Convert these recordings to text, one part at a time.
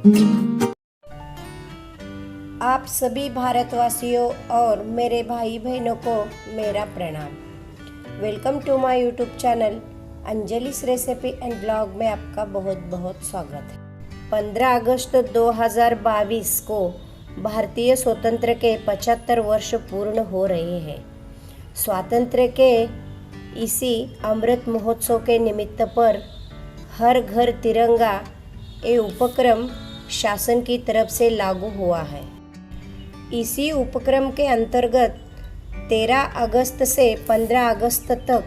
आप सभी भारतवासियों और मेरे भाई बहनों को मेरा प्रणाम। Welcome to my YouTube channel Anjali's recipe and blog में आपका बहुत बहुत स्वागत है। 15 अगस्त 2022 को भारतीय स्वतंत्र के 75 वर्ष पूर्ण हो रहे हैं। स्वातंत्र्य के इसी अमृत महोत्सव के निमित्त पर हर घर तिरंगा ये उपक्रम शासन की तरफ से लागू हुआ है। इसी उपक्रम के अंतर्गत 13 अगस्त से 15 अगस्त तक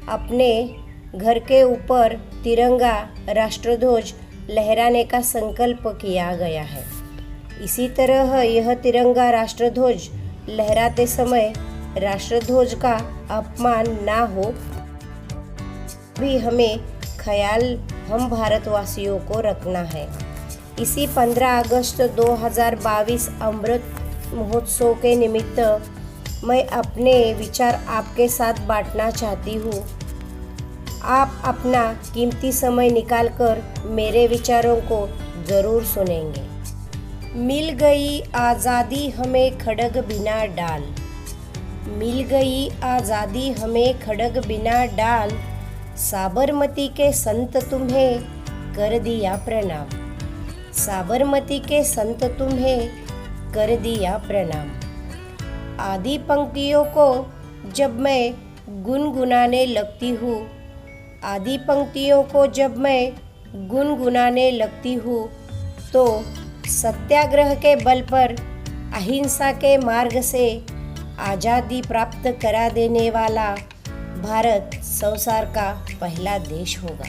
अपने घर के ऊपर तिरंगा राष्ट्रध्वज लहराने का संकल्प किया गया है। इसी तरह यह तिरंगा राष्ट्रध्वज लहराते समय राष्ट्रध्वज का अपमान ना हो भी हमें ख्याल हम भारतवासियों को रखना है। इसी 15 अगस्त 2022 अमृत महोत्सव के निमित्त मैं अपने विचार आपके साथ बांटना चाहती हूँ। आप अपना कीमती समय निकालकर मेरे विचारों को ज़रूर सुनेंगे। मिल गई आज़ादी हमें खड़ग बिना डाल, मिल गई आज़ादी हमें खड़ग बिना डाल, साबरमती के संत तुम्हें कर दिया प्रणाम, साबरमती के संत तुम्हें कर दिया प्रणाम। आदि पंक्तियों को जब मैं गुनगुनाने लगती हूँ, आदि पंक्तियों को जब मैं गुनगुनाने लगती हूँ तो सत्याग्रह के बल पर अहिंसा के मार्ग से आज़ादी प्राप्त करा देने वाला भारत संसार का पहला देश होगा।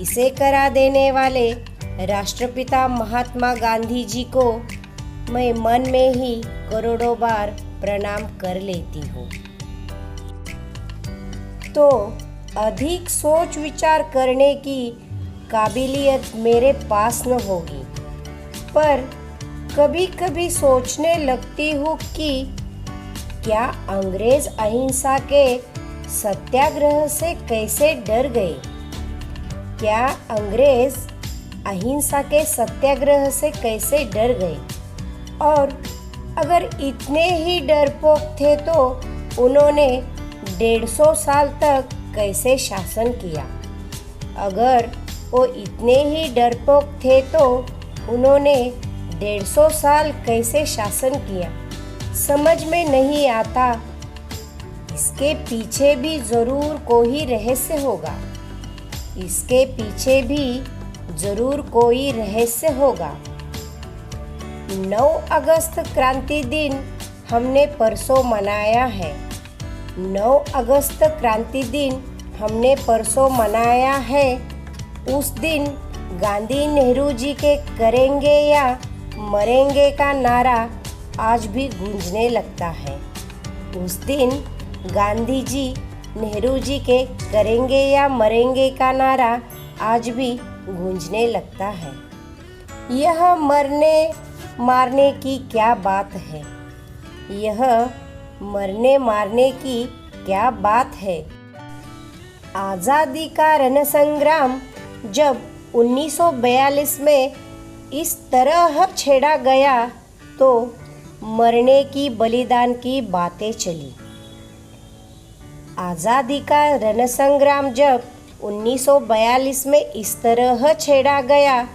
इसे करा देने वाले राष्ट्रपिता महात्मा गांधी जी को मैं मन में ही करोड़ों बार प्रणाम कर लेती हूँ। तो अधिक सोच विचार करने की काबिलियत मेरे पास न होगी, पर कभी कभी सोचने लगती हूँ कि क्या अंग्रेज अहिंसा के सत्याग्रह से कैसे डर गए, क्या अंग्रेज अहिंसा के सत्याग्रह से कैसे डर गए, और अगर इतने ही डरपोक थे तो उन्होंने 150 साल तक कैसे शासन किया। अगर वो इतने ही डरपोक थे तो उन्होंने 150 साल कैसे शासन किया, समझ में नहीं आता। इसके पीछे भी ज़रूर कोई रहस्य होगा, इसके पीछे भी ज़रूर कोई रहस्य होगा। 9 अगस्त क्रांति दिन हमने परसों मनाया है, 9 अगस्त क्रांति दिन हमने परसों मनाया है। उस दिन गांधी नेहरू जी के करेंगे या मरेंगे का नारा आज भी गूंजने लगता है। उस दिन गांधी जी नेहरू जी के करेंगे या मरेंगे का नारा आज भी गूंजने लगता है। यह मरने मारने की क्या बात है, यह मरने मारने की क्या बात है। आज़ादी का रण संग्राम जब 1942 में इस तरह छेड़ा गया तो मरने की बलिदान की बातें चली। आज़ादी का रण संग्राम जब 1942 में इस तरह छेड़ा गया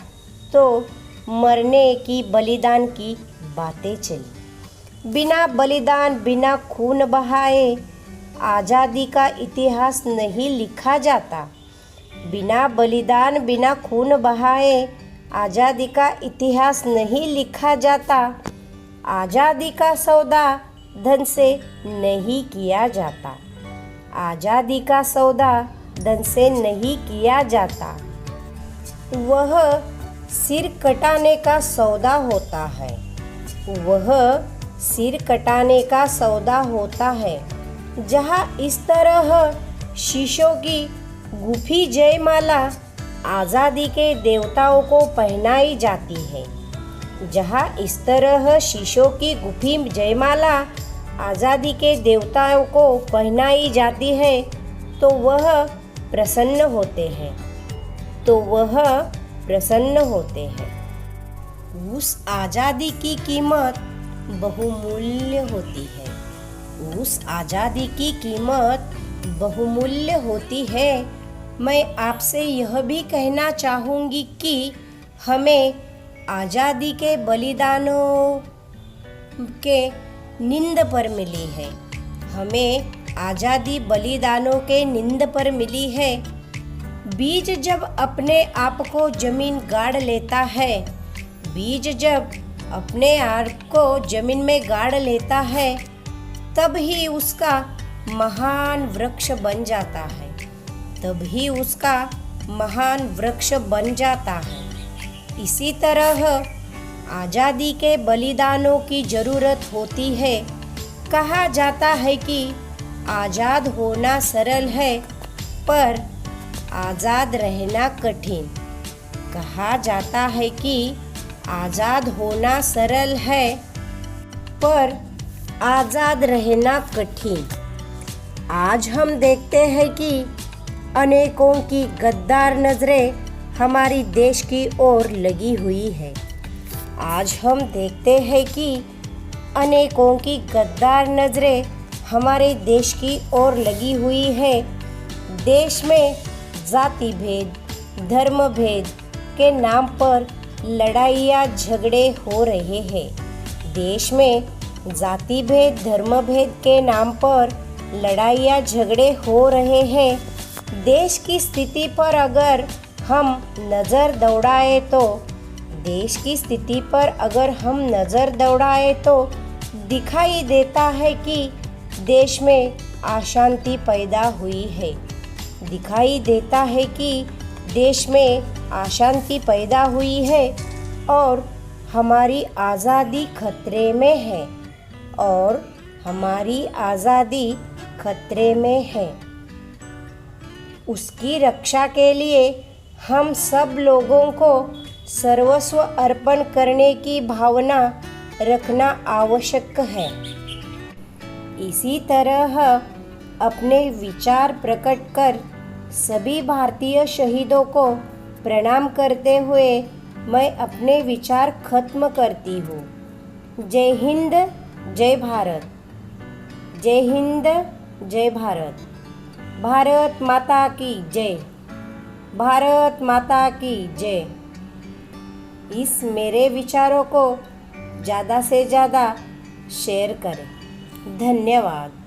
तो मरने की बलिदान की बातें चली। बिना बलिदान बिना खून बहाए आज़ादी का इतिहास नहीं लिखा जाता, बिना बलिदान बिना खून बहाए आज़ादी का इतिहास नहीं लिखा जाता। आज़ादी का सौदा धन से नहीं किया जाता, आज़ादी का सौदा धन से नहीं किया जाता। वह सिर कटाने का सौदा होता है, वह सिर कटाने का सौदा होता है। जहाँ इस तरह शीशों की गुफी जयमाला आज़ादी के देवताओं को पहनाई जाती है, जहाँ इस तरह शीशों की गुफी जयमाला आज़ादी के देवताओं को पहनाई जाती है तो वह प्रसन्न होते हैं, तो वह प्रसन्न होते हैं। उस आज़ादी की कीमत बहुमूल्य होती है। उस आज़ादी की कीमत बहुमूल्य होती है। मैं आपसे यह भी कहना चाहूँगी कि हमें आज़ादी के बलिदानों के नींद पर मिली है। हमें आज़ादी बलिदानों के नींद पर मिली है। बीज जब अपने आप को जमीन गाड़ लेता है, बीज जब अपने आप को जमीन में गाड़ लेता है, तब ही उसका महान वृक्ष बन जाता है। तब ही उसका महान वृक्ष बन जाता है। इसी तरह आज़ादी के बलिदानों की ज़रूरत होती है। कहा जाता है कि आज़ाद होना सरल है, पर आज़ाद रहना कठिन। कहा जाता है कि आज़ाद होना सरल है, पर आज़ाद रहना कठिन। आज हम देखते हैं कि अनेकों की गद्दार नज़रें हमारी देश की ओर लगी हुई है। आज हम देखते हैं कि अनेकों की गद्दार नज़रें हमारे देश की ओर लगी हुई है। देश में जाति भेद, धर्म भेद के नाम पर लड़ाइयाँ झगड़े हो रहे हैं। देश में जाति भेद, धर्म भेद के नाम पर लड़ाइयाँ झगड़े हो रहे हैं। देश की स्थिति पर अगर हम नज़र दौड़ाए तो देश की स्थिति पर अगर हम नज़र दौड़ाए तो दिखाई देता है कि देश में अशांति पैदा हुई है। दिखाई देता है कि देश में अशांति पैदा हुई है और हमारी आज़ादी खतरे में है। और हमारी आज़ादी खतरे में है। उसकी रक्षा के लिए हम सब लोगों को सर्वस्व अर्पण करने की भावना रखना आवश्यक है। इसी तरह अपने विचार प्रकट कर सभी भारतीय शहीदों को प्रणाम करते हुए मैं अपने विचार खत्म करती हूँ। जय हिंद, जय भारत। जय हिंद, जय भारत। भारत माता की जय। भारत माता की जय। इस मेरे विचारों को ज़्यादा से ज़्यादा शेयर करें। धन्यवाद।